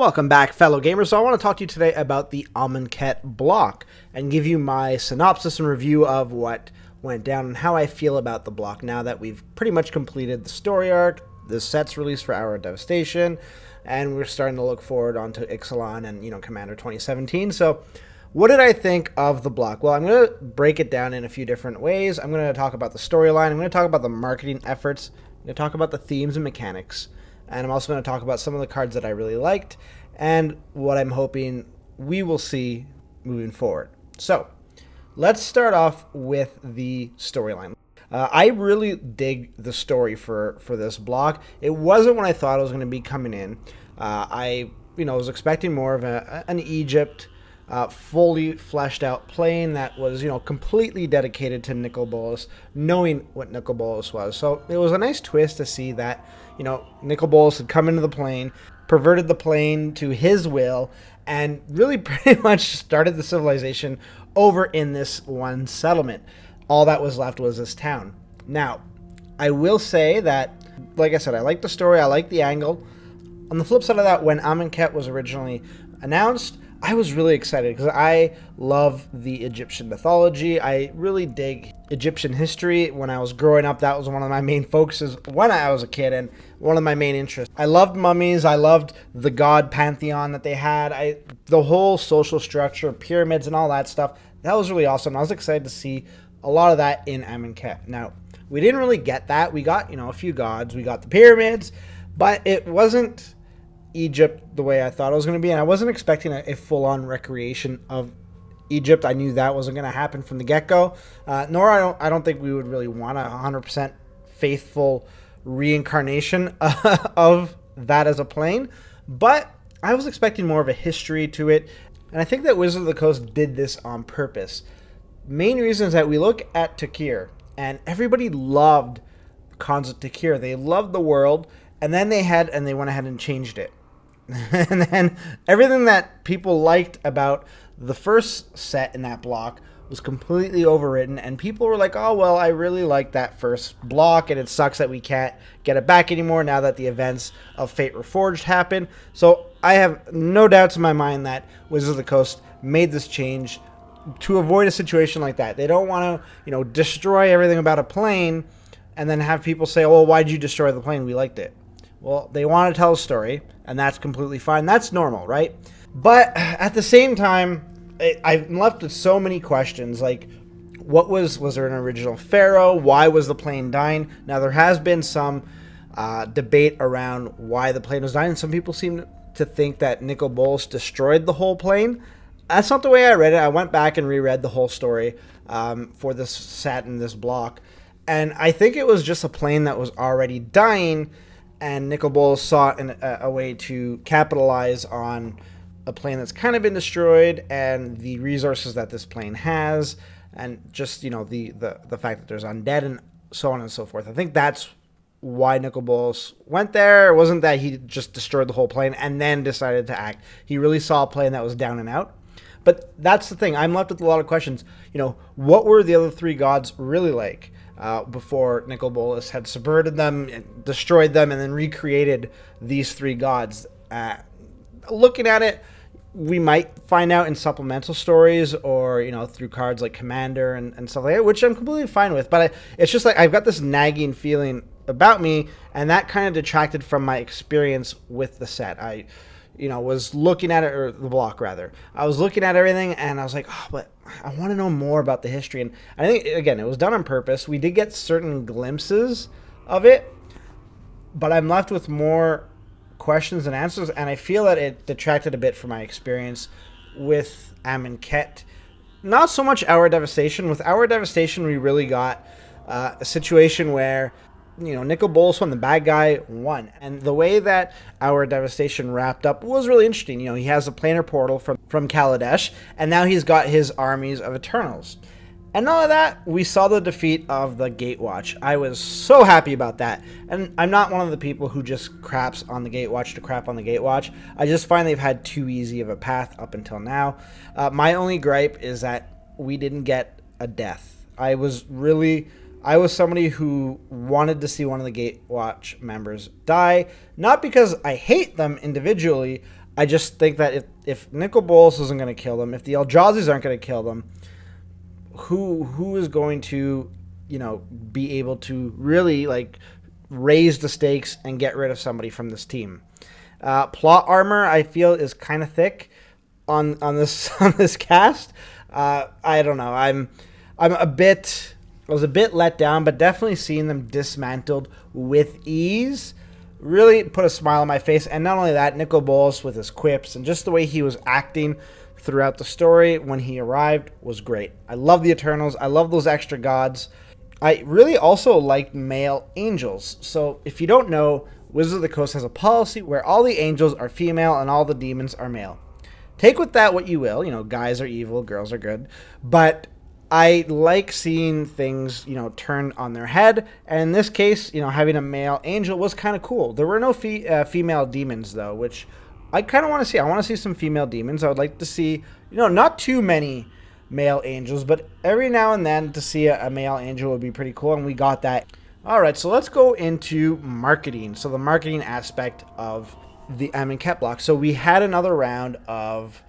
Welcome back, fellow gamers. So I want to talk to you today about the Amonkhet Block and give you my synopsis and review of what went down and how I feel about the block now that we've pretty much completed the story arc, the set's released for Hour of Devastation, and we're starting to look forward onto Ixalan and, Commander 2017. So what did I think of the block? Well, I'm going to break it down in a few different ways. I'm going to talk about the storyline. I'm going to talk about the marketing efforts. I'm going to talk about the themes and mechanics. And I'm also going to talk about some of the cards that I really liked and what I'm hoping we will see moving forward. So let's start off with the storyline. I really dig the story for this block. It wasn't what I thought it was going to be coming in. I was expecting more of an Egypt fully fleshed out plane that was, completely dedicated to Nicol Bolas, knowing what Nicol Bolas was. So it was a nice twist to see that, Nicol Bolas had come into the plane, perverted the plane to his will, and really pretty much started the civilization over in this one settlement. All that was left was this town. Now, I will say that, like I said, I like the story, I like the angle. On the flip side of that, when Amonkhet was originally announced, I was really excited because I love the Egyptian mythology. I really dig Egyptian history. When I was growing up, that was one of my main focuses when I was a kid and one of my main interests. I loved mummies. I loved the god pantheon that they had. The whole social structure, pyramids and all that stuff. That was really awesome. I was excited to see a lot of that in Amonkhet. Now, we didn't really get that. We got, a few gods. We got the pyramids, but it wasn't Egypt the way I thought it was going to be, and I wasn't expecting a full-on recreation of Egypt. I knew that wasn't going to happen from the get-go, nor I don't think we would really want a 100% faithful reincarnation of that as a plane, but I was expecting more of a history to it, and I think that Wizards of the Coast did this on purpose. Main reason is that we look at Takir, and everybody loved Khans Takir. They loved the world, and then they went ahead and changed it. And then everything that people liked about the first set in that block was completely overwritten, and people were like, oh, well, I really like that first block, and it sucks that we can't get it back anymore now that the events of Fate Reforged happened. So I have no doubts in my mind that Wizards of the Coast made this change to avoid a situation like that. They don't want to, destroy everything about a plane and then have people say, well, why'd you destroy the plane? We liked it. Well, they want to tell a story, and that's completely fine. That's normal, right? But at the same time, I'm left with so many questions, like, was there an original pharaoh? Why was the plane dying? Now, there has been some debate around why the plane was dying, and some people seem to think that Nicol Bolas destroyed the whole plane. That's not the way I read it. I went back and reread the whole story for this set in this block, and I think it was just a plane that was already dying, and Nicol Bolas saw a way to capitalize on a plane that's kind of been destroyed and the resources that this plane has, and just, the fact that there's undead and so on and so forth. I think that's why Nicol Bolas went there. It wasn't that he just destroyed the whole plane and then decided to act. He really saw a plane that was down and out. But that's the thing. I'm left with a lot of questions. What were the other three gods really like? Before Nicol Bolas had subverted them, destroyed them, and then recreated these three gods. Looking at it, we might find out in supplemental stories or, through cards like Commander and stuff like that, which I'm completely fine with. But it's just like I've got this nagging feeling about me, and that kind of detracted from my experience with the set. I was looking at it, or the block rather. I was looking at everything and I was like, oh, but I want to know more about the history. And I think, again, it was done on purpose. We did get certain glimpses of it, but I'm left with more questions than answers. And I feel that it detracted a bit from my experience with Amonkhet. Not so much Hour of Devastation. With Hour of Devastation, we really got a situation where Nicol Bolas won, the bad guy won. And the way that our Devastation wrapped up was really interesting. He has a planar portal from Kaladesh, and now he's got his armies of Eternals. And all of that, we saw the defeat of the Gatewatch. I was so happy about that. And I'm not one of the people who just craps on the Gatewatch to crap on the Gatewatch. I just find they've had too easy of a path up until now. My only gripe is that we didn't get a death. I was somebody who wanted to see one of the Gatewatch members die, not because I hate them individually. I just think that if Nicol Bolas isn't going to kill them, if the Eldrazi's aren't going to kill them, who is going to, be able to really like raise the stakes and get rid of somebody from this team? Plot armor, I feel, is kind of thick on this on this cast. I don't know. I was a bit let down, but definitely seeing them dismantled with ease really put a smile on my face. And not only that, Nicol Bolas with his quips and just the way he was acting throughout the story when he arrived was great. I love the Eternals. I love those extra gods. I really also liked male angels. So if you don't know, Wizards of the Coast has a policy where all the angels are female and all the demons are male. Take with that what you will. Guys are evil, girls are good. But I like seeing things, turn on their head. And in this case, having a male angel was kind of cool. There were no female demons, though, which I kind of want to see. I want to see some female demons. I would like to see, not too many male angels, but every now and then to see a male angel would be pretty cool, and we got that. All right, so let's go into marketing. So the marketing aspect of the Amonkhet block. So we had another round of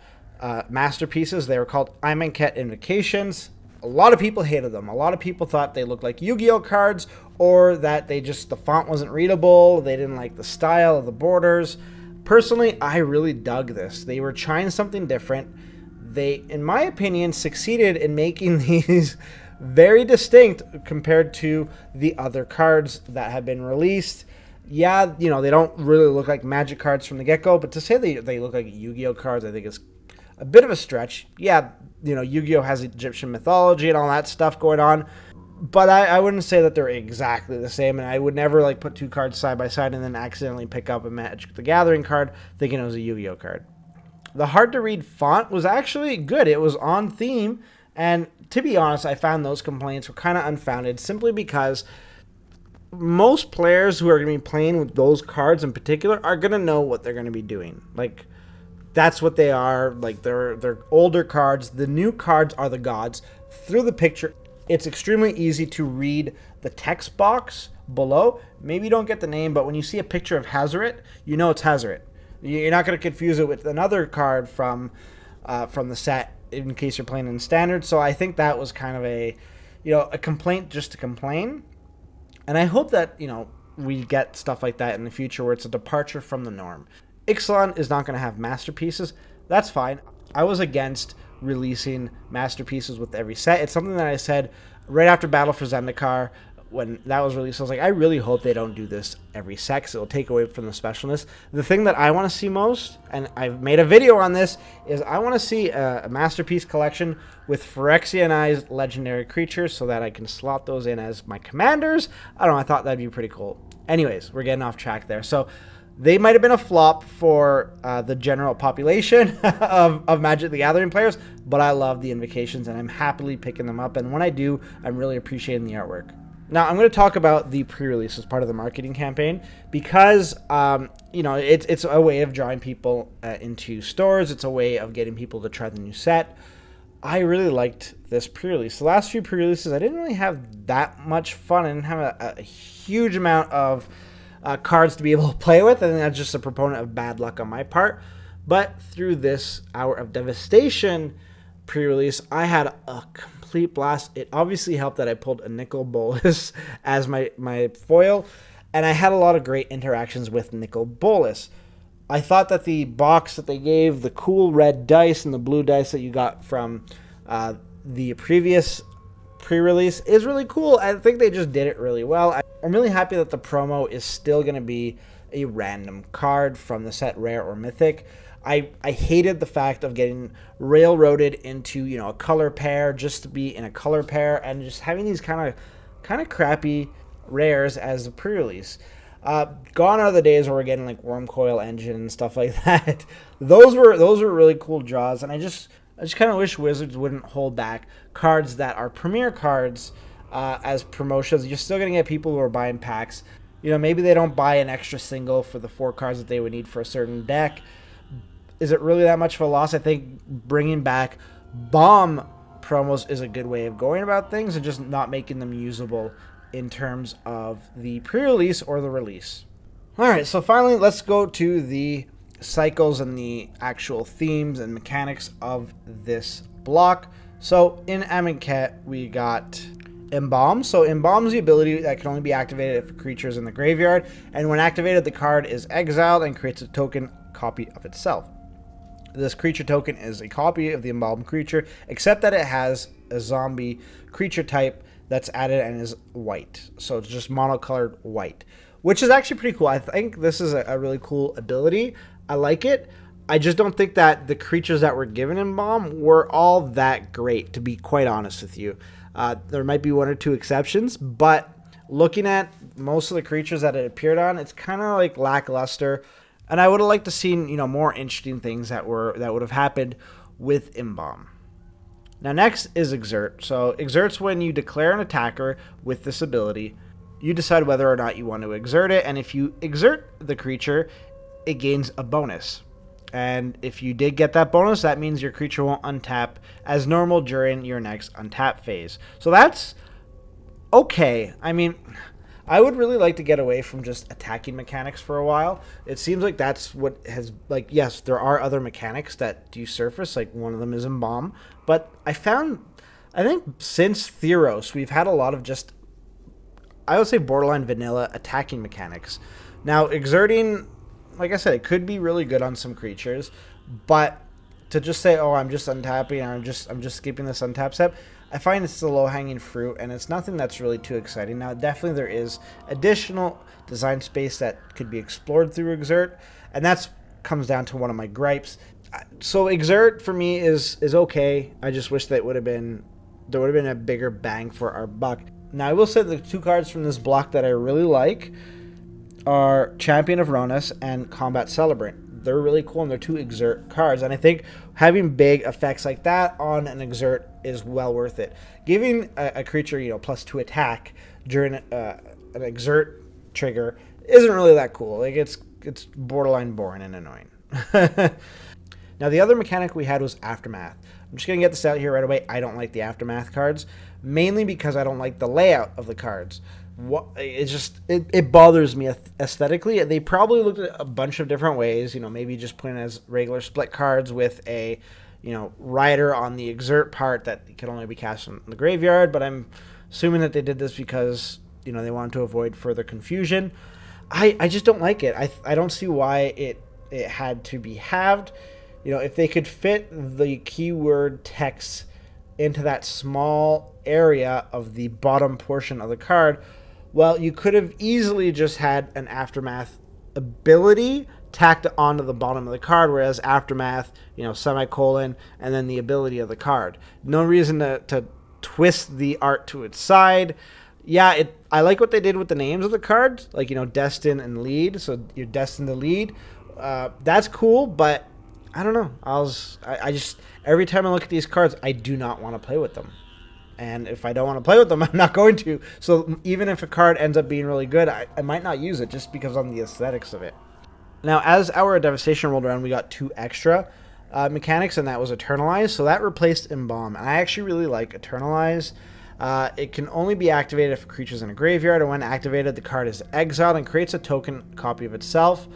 masterpieces. They were called Amonkhet Invocations. A lot of people hated them. A lot of people thought they looked like Yu-Gi-Oh cards, or that the font wasn't readable. They didn't like the style of the borders. Personally, I really dug this. They were trying something different. They, in my opinion, succeeded in making these very distinct compared to the other cards that have been released. Yeah, they don't really look like Magic cards from the get-go, but to say they look like Yu-Gi-Oh cards, I think is a bit of a stretch. Yeah, Yu-Gi-Oh has Egyptian mythology and all that stuff going on, but I wouldn't say that they're exactly the same, and I would never put two cards side by side and then accidentally pick up a Magic the Gathering card thinking it was a Yu-Gi-Oh card. The hard-to-read font was actually good. It was on theme, and to be honest, I found those complaints were kind of unfounded simply because most players who are going to be playing with those cards in particular are going to know what they're going to be doing. That's what they are. They're older cards. The new cards are the gods. Through the picture, it's extremely easy to read the text box below. Maybe you don't get the name, but when you see a picture of Hazoret, you know it's Hazoret. You're not going to confuse it with another card from the set in case you're playing in Standard. So I think that was kind of a complaint just to complain. And I hope that, we get stuff like that in the future where it's a departure from the norm. Ixalan is not going to have masterpieces. That's fine. I was against releasing masterpieces with every set. It's something that I said right after Battle for Zendikar when that was released. I was like, I really hope they don't do this every set because it'll take away from the specialness. The thing that I want to see most, and I've made a video on this, is I want to see a masterpiece collection with Phyrexianized legendary creatures so that I can slot those in as my commanders. I don't know, I thought that'd be pretty cool. Anyways, we're getting off track there. So they might have been a flop for the general population of Magic the Gathering players, but I love the invocations and I'm happily picking them up. And when I do, I'm really appreciating the artwork. Now, I'm going to talk about the pre-release as part of the marketing campaign because, it's a way of drawing people into stores. It's a way of getting people to try the new set. I really liked this pre-release. The last few pre-releases, I didn't really have that much fun. I didn't have a huge amount of cards to be able to play with. I think that's just a proponent of bad luck on my part. But through this Hour of Devastation pre-release, I had a complete blast. It obviously helped that I pulled a Nicol Bolas as my foil, and I had a lot of great interactions with Nicol Bolas. I thought that the box that they gave, the cool red dice and the blue dice that you got from the previous pre-release is really cool. I think they just did it really well. I'm really happy that the promo is still going to be a random card from the set, rare or mythic. I hated the fact of getting railroaded into a color pair just to be in a color pair and just having these kind of crappy rares as a pre-release. Gone are the days where we're getting Wormcoil Engine and stuff like that. Those were really cool draws, and I just kind of wish Wizards wouldn't hold back cards that are premier cards as promotions. You're still going to get people who are buying packs. Maybe they don't buy an extra single for the 4 cards that they would need for a certain deck. Is it really that much of a loss? I think bringing back bomb promos is a good way of going about things and just not making them usable in terms of the pre-release or the release. All right, so finally, let's go to the cycles and the actual themes and mechanics of this block. So in Amonkhet, we got Embalm. So Embalm is the ability that can only be activated if a creature is in the graveyard, and when activated, the card is exiled and creates a token copy of itself. This creature token is a copy of the embalmed creature, except that it has a zombie creature type that's added and is white. So it's just monocolored white, which is actually pretty cool. I think this is a really cool ability. I like it. I just don't think that the creatures that were given Embalm were all that great, to be quite honest with you. There might be one or two exceptions, but looking at most of the creatures that it appeared on, it's kind of like lackluster. And I would have liked to see, more interesting things that would have happened with Embalm. Now next is Exert. So Exert's when you declare an attacker with this ability. You decide whether or not you want to exert it, and if you exert the creature, it gains a bonus. And if you did get that bonus, that means your creature won't untap as normal during your next untap phase. So that's okay. I mean, I would really like to get away from just attacking mechanics for a while. It seems like that's what has, yes, there are other mechanics that do surface, like one of them is Embalm. But I think since Theros, we've had a lot of just, I would say, borderline vanilla attacking mechanics. Now, exerting, like I said, it could be really good on some creatures, but to just say, oh, I'm just untapping, or I'm just skipping this untap step, I find it's the low-hanging fruit, and it's nothing that's really too exciting. Now, definitely there is additional design space that could be explored through Exert, and that comes down to one of my gripes. So Exert, for me, is okay. I just wish that there would have been a bigger bang for our buck. Now, I will say the two cards from this block that I really like are Champion of Ronas and Combat Celebrant. They're really cool, and they're two Exert cards, and I think having big effects like that on an Exert is well worth it. Giving a creature, +2 attack during an Exert trigger isn't really that cool. Like, it's borderline boring and annoying. Now, the other mechanic we had was Aftermath. I'm just going to get this out here right away. I don't like the Aftermath cards, mainly because I don't like the layout of the cards. It bothers me aesthetically. They probably looked at a bunch of different ways, maybe just putting it as regular split cards with a, rider on the Exert part that can only be cast in the graveyard, but I'm assuming that they did this because, they wanted to avoid further confusion. I just don't like it. I don't see why it had to be halved. If they could fit the keyword text into that small area of the bottom portion of the card, well, you could have easily just had an Aftermath ability tacked onto the bottom of the card, whereas Aftermath, semicolon, and then the ability of the card. No reason to twist the art to its side. Yeah, I like what they did with the names of the cards, like, Destin and Lead, so you're destined to lead. That's cool, but I don't know. I just, every time I look at these cards, I do not want to play with them. And if I don't want to play with them, I'm not going to. So even if a card ends up being really good, I might not use it just because of the aesthetics of it. Now, as our Devastation rolled around, we got 2 extra mechanics, and that was Eternalized. So that replaced Embalm. And I actually really like Eternalized. It can only be activated if a creature's in a graveyard, and when activated, the card is exiled and creates a token copy of itself.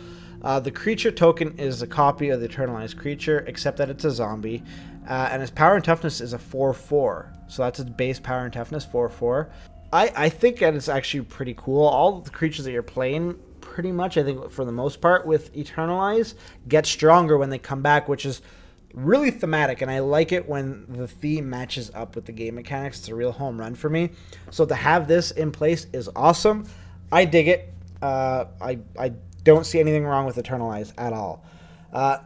The creature token is a copy of the Eternalized creature, except that it's a zombie. And its power and toughness is a 4/4. So that's its base power and toughness, 4/4. I think that it's actually pretty cool. All the creatures that you're playing, pretty much, I think for the most part, with Eternalize, get stronger when they come back, which is really thematic. And I like it when the theme matches up with the game mechanics. It's a real home run for me. So to have this in place is awesome. I dig it. I don't see anything wrong with Eternalize at all.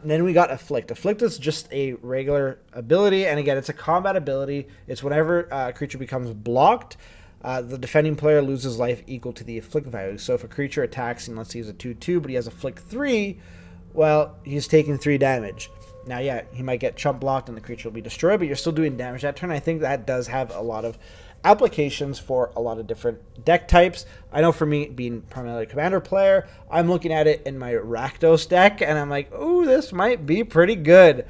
Then we got Afflict. Afflict is just a regular ability, and again, it's a combat ability. It's whenever a creature becomes blocked, the defending player loses life equal to the Afflict value. So if a creature attacks, and let's say he's a 2/2, but he has Afflict 3, well, he's taking 3 damage. Now, yeah, he might get chump blocked and the creature will be destroyed, but you're still doing damage that turn. I think that does have a lot of applications for a lot of different deck types. I know for me, being primarily a commander player, I'm looking at it in my Rakdos deck, and I'm like, ooh, this might be pretty good.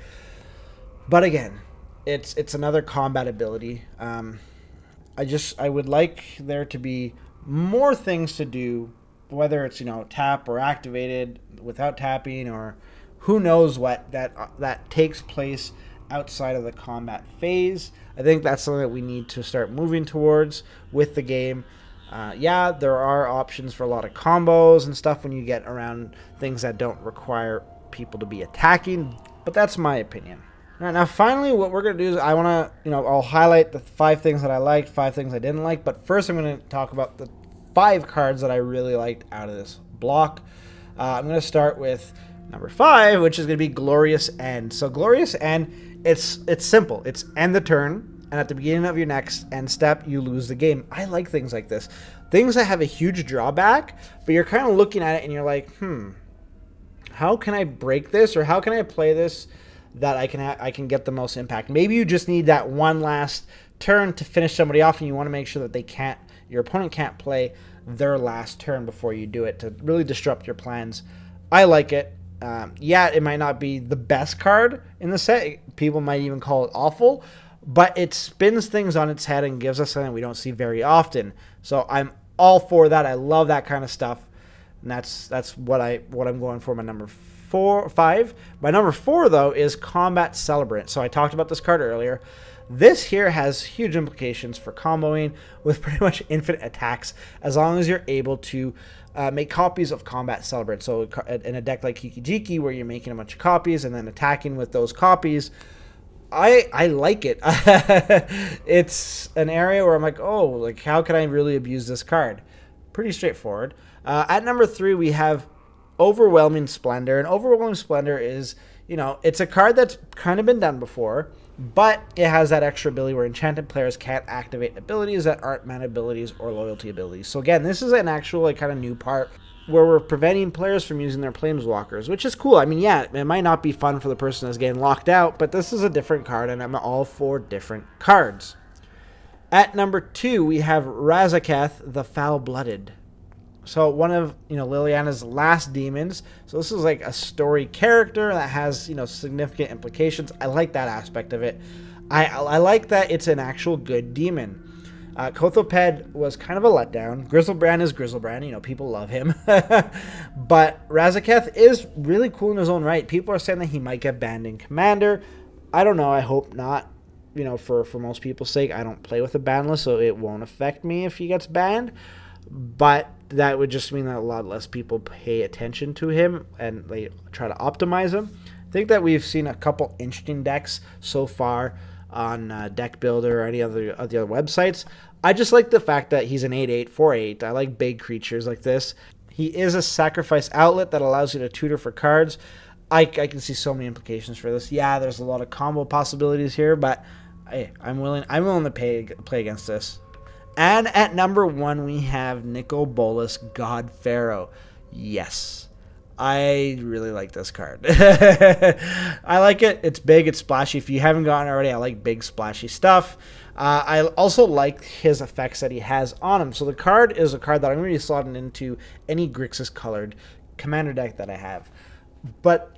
But again, it's another combat ability. I would like there to be more things to do, whether it's, tap or activated without tapping or who knows what that takes place outside of the combat phase. I think that's something that we need to start moving towards with the game. Yeah, there are options for a lot of combos and stuff when you get around things that don't require people to be attacking, but that's my opinion. All right, now finally what we're going to do is I want to, I'll highlight the 5 things that I liked, 5 things I didn't like, but first I'm going to talk about the 5 cards that I really liked out of this block. I'm going to start with number 5, which is going to be Glorious End. So Glorious End, it's simple. It's end the turn, and at the beginning of your next end step, you lose the game. I like things like this. Things that have a huge drawback, but you're kind of looking at it and you're like, how can I break this, or how can I play this that I can get the most impact? Maybe you just need that one last turn to finish somebody off, and you want to make sure that your opponent can't play their last turn before you do it to really disrupt your plans. I like it. Yeah, it might not be the best card in the set. People might even call it awful, but it spins things on its head and gives us something we don't see very often. So I'm all for that. I love that kind of stuff, and that's what I'm going for. My number 5. My number 4 though is Combat Celebrant. So I talked about this card earlier. This here has huge implications for comboing with pretty much infinite attacks as long as you're able to make copies of Combat Celebrant. So in a deck like Kiki-Jiki, where you're making a bunch of copies and then attacking with those copies, I like it. It's an area where I'm like, oh, like how can I really abuse this card? Pretty straightforward. At number 3, we have Overwhelming Splendor. And Overwhelming Splendor is, it's a card that's kind of been done before, but it has that extra ability where enchanted players can't activate abilities that aren't mana abilities or loyalty abilities. So again, this is an actual kind of new part where we're preventing players from using their planeswalkers, which is cool. I mean, yeah, it might not be fun for the person that's getting locked out, but this is a different card, and I'm all for different cards. At number 2, we have Razzaq, the Foul-Blooded. So one of Liliana's last demons. So this is like a story character that has significant implications. I like that aspect of it. I like that it's an actual good demon. Kothoped was kind of a letdown. Griselbrand is Griselbrand. People love him. But Razzaq is really cool in his own right. People are saying that he might get banned in Commander. I don't know. I hope not. For most people's sake, I don't play with a ban list, so it won't affect me if he gets banned. But that would just mean that a lot less people pay attention to him and they try to optimize him. I think that we've seen a couple interesting decks so far on Deck Builder or any of the other websites. I just like the fact that he's an 8/8 4/8. I like big creatures like this. He is a sacrifice outlet that allows you to tutor for cards. I can see so many implications for this. Yeah, there's a lot of combo possibilities here, but hey, I'm willing to play against this. And at number 1, we have Nicol Bolus, God Pharaoh. Yes, I really like this card. I like it. It's big. It's splashy. If you haven't gotten it already, I like big, splashy stuff. I also like his effects that he has on him. So the card is a card that I'm going to be slotting into any Grixis-colored commander deck that I have. But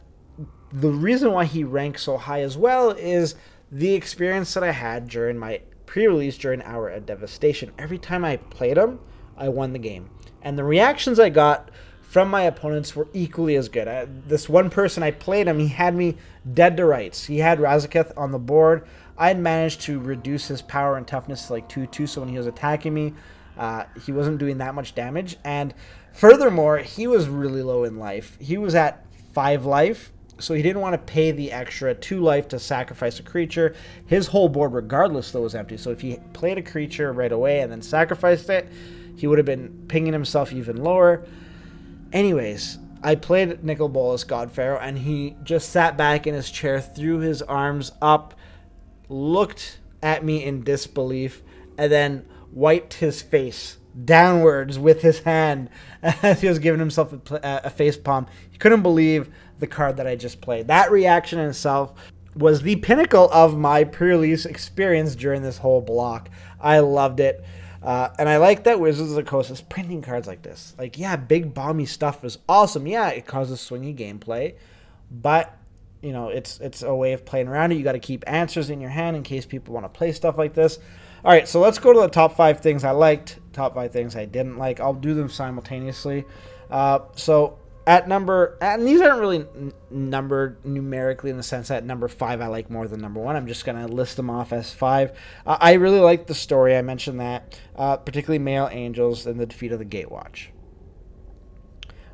the reason why he ranks so high as well is the experience that I had during my pre-release during Hour at Devastation. Every time I played him, I won the game. And the reactions I got from my opponents were equally as good. This one person, I played him, he had me dead to rights. He had Razzaq on the board. I had managed to reduce his power and toughness to like 2/2, so when he was attacking me, he wasn't doing that much damage. And furthermore, he was really low in life. He was at 5 life. So he didn't want to pay the extra 2 life to sacrifice a creature. His whole board, regardless, though, was empty. So if he played a creature right away and then sacrificed it, he would have been pinging himself even lower. Anyways, I played Nicol Bolus, God Pharaoh, and he just sat back in his chair, threw his arms up, looked at me in disbelief, and then wiped his face downwards with his hand as he was giving himself a face palm. He couldn't believe the card that I just played. That reaction in itself was the pinnacle of my pre-release experience during this whole block. I loved it. And I like that Wizards of the Coast is printing cards like this. Like, yeah, big bomby stuff is awesome. Yeah, it causes swingy gameplay. But, it's a way of playing around it. You got to keep answers in your hand in case people want to play stuff like this. All right, so let's go to the top 5 things I liked, top 5 things I didn't like. I'll do them simultaneously. So And these aren't really numbered numerically in the sense that number 5 I like more than number 1. I'm just going to list them off as 5. I really like the story. I mentioned that, particularly Male Angels and the defeat of the Gatewatch.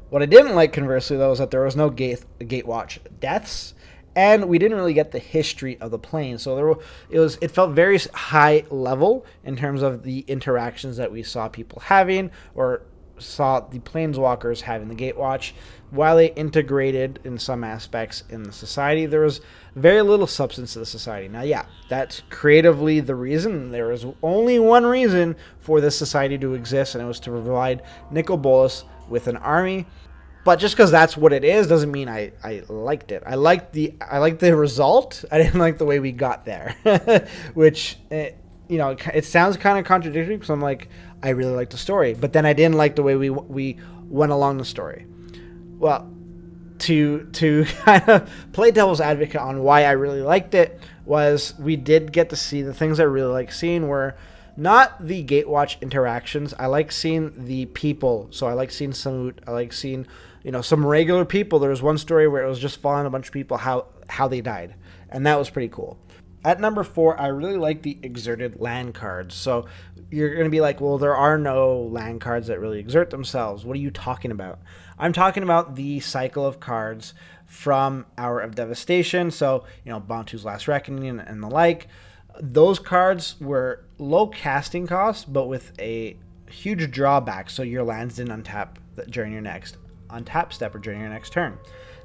What I didn't like, conversely, though, is that there was no Gatewatch deaths, and we didn't really get the history of the plane. So it felt very high level in terms of the interactions that we saw people having, or saw the planeswalkers having the Gatewatch. While they integrated in some aspects in the society, there was very little substance to the society. Now, yeah, that's creatively the reason. There was only one reason for this society to exist, and it was to provide Bolus with an army. But just because that's what it is doesn't mean I liked it. I liked the result. I didn't like the way we got there, which it sounds kind of contradictory because I'm like, I really like the story, but then I didn't like the way we went along the story. Well, to kind of play devil's advocate on why I really liked it was we did get to see the things I really like seeing were not the Gatewatch interactions. I like seeing the people. So I like seeing Samut. I like seeing, some regular people. There was one story where it was just following a bunch of people how they died, and that was pretty cool. At number 4, I really like the exerted land cards. So you're going to be like, well, there are no land cards that really exert themselves. What are you talking about? I'm talking about the cycle of cards from Hour of Devastation. So, Bantu's Last Reckoning and the like. Those cards were low casting costs, but with a huge drawback. So your lands didn't untap during your next untap step or during your next turn.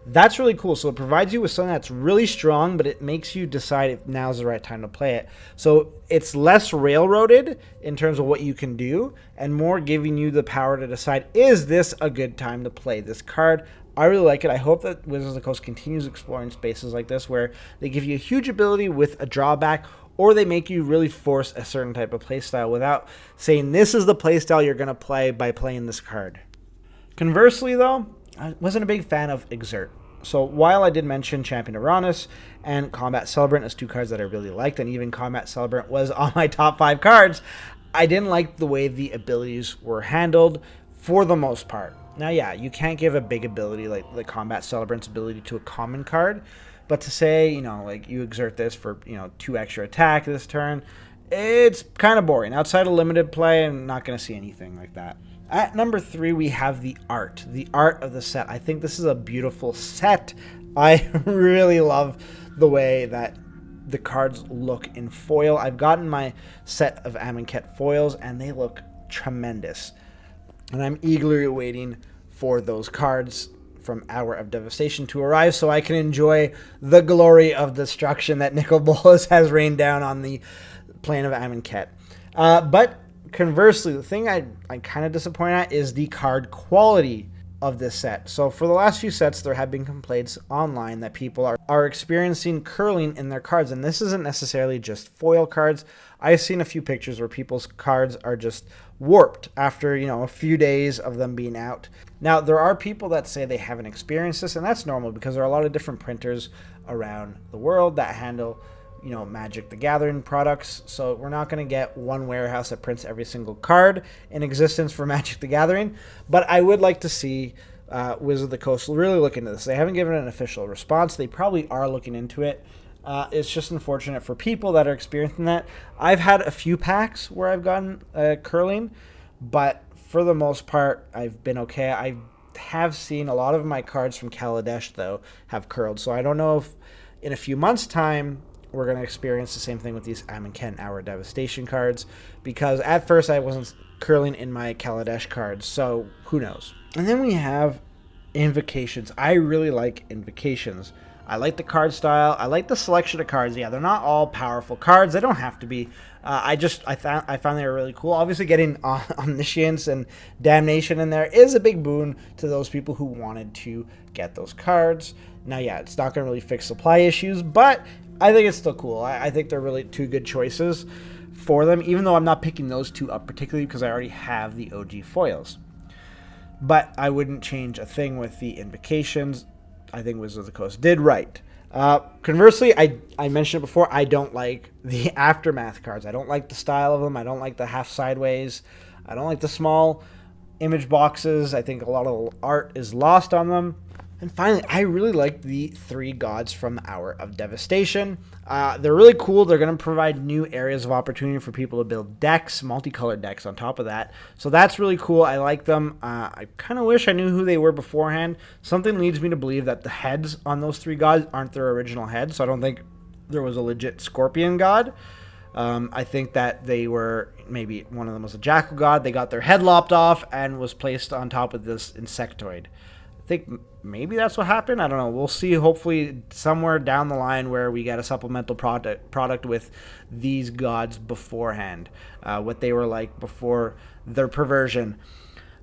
That's really cool. So it provides you with something that's really strong, but it makes you decide if now's the right time to play it. So it's less railroaded in terms of what you can do, and more giving you the power to decide, is this a good time to play this card? I really like it. I hope that Wizards of the Coast continues exploring spaces like this where they give you a huge ability with a drawback, or they make you really force a certain type of playstyle without saying this is the playstyle you're going to play by playing this card. Conversely, though, I wasn't a big fan of Exert. So while I did mention Champion Uranus and Combat Celebrant as 2 cards that I really liked, and even Combat Celebrant was on my top 5 cards, I didn't like the way the abilities were handled for the most part. Now, yeah, you can't give a big ability like the Combat Celebrant's ability to a common card, but to say, you exert this for, 2 extra attack this turn, it's kind of boring. Outside of limited play, I'm not going to see anything like that. At number 3, we have the art of the set. I think this is a beautiful set. I really love the way that the cards look in foil. I've gotten my set of Amonkhet foils, and they look tremendous. And I'm eagerly awaiting for those cards from Hour of Devastation to arrive so I can enjoy the glory of destruction that Bolus has rained down on the plane of Amonkhet. But conversely, the thing I'm kind of disappointed at is the card quality of this set. So for the last few sets, there have been complaints online that people are experiencing curling in their cards, and this isn't necessarily just foil cards. I've seen a few pictures where people's cards are just warped after, a few days of them being out. Now, there are people that say they haven't experienced this, and that's normal because there are a lot of different printers around the world that handle Magic the Gathering products. So we're not going to get one warehouse that prints every single card in existence for Magic the Gathering. But I would like to see Wizards of the Coast really look into this. They haven't given an official response. They probably are looking into it. It's just unfortunate for people that are experiencing that. I've had a few packs where I've gotten curling, but for the most part, I've been okay. I have seen a lot of my cards from Kaladesh, though, have curled. So I don't know if in a few months' time we're going to experience the same thing with these Amonkhet and Hour Devastation cards, because at first I wasn't curling in my Kaladesh cards, so who knows. And then we have Invocations. I really like Invocations. I like the card style. I like the selection of cards. Yeah, they're not all powerful cards. They don't have to be. I found they were really cool. Obviously, getting Omniscience and Damnation in there is a big boon to those people who wanted to get those cards. Now, yeah, it's not going to really fix supply issues, but I think it's still cool. I think they're really 2 good choices for them, even though I'm not picking those 2 up particularly because I already have the OG foils. But I wouldn't change a thing with the Invocations. I think Wizards of the Coast did right. Conversely, I mentioned it before, I don't like the Aftermath cards. I don't like the style of them. I don't like the half sideways. I don't like the small image boxes. I think a lot of art is lost on them. And finally, I really like the 3 gods from the Hour of Devastation. They're really cool. They're going to provide new areas of opportunity for people to build decks, multicolored decks on top of that. So that's really cool. I like them. I kind of wish I knew who they were beforehand. Something leads me to believe that the heads on those 3 gods aren't their original heads, so I don't think there was a legit scorpion god. I think that they were, maybe one of them was a jackal god. They got their head lopped off and was placed on top of this insectoid. I think maybe that's what happened. I don't know. We'll see, hopefully, somewhere down the line where we get a supplemental product with these gods beforehand, what they were like before their perversion.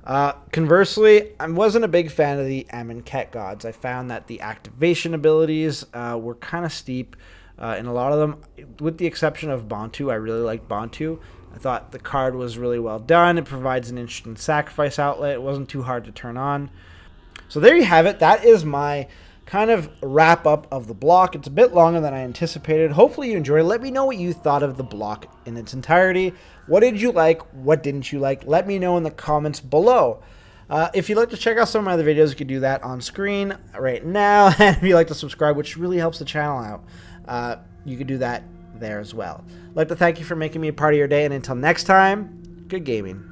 Conversely, I wasn't a big fan of the Amonkhet gods. I found that the activation abilities were kind of steep in a lot of them, with the exception of Bantu. I really liked Bantu. I thought the card was really well done. It provides an interesting sacrifice outlet. It wasn't too hard to turn on. So there you have it. That is my kind of wrap up of the block. It's a bit longer than I anticipated. Hopefully you enjoyed it. Let me know what you thought of the block in its entirety. What did you like? What didn't you like? Let me know in the comments below. If you'd like to check out some of my other videos, you can do that on screen right now. And if you'd like to subscribe, which really helps the channel out, you can do that there as well. I'd like to thank you for making me a part of your day. And until next time, good gaming.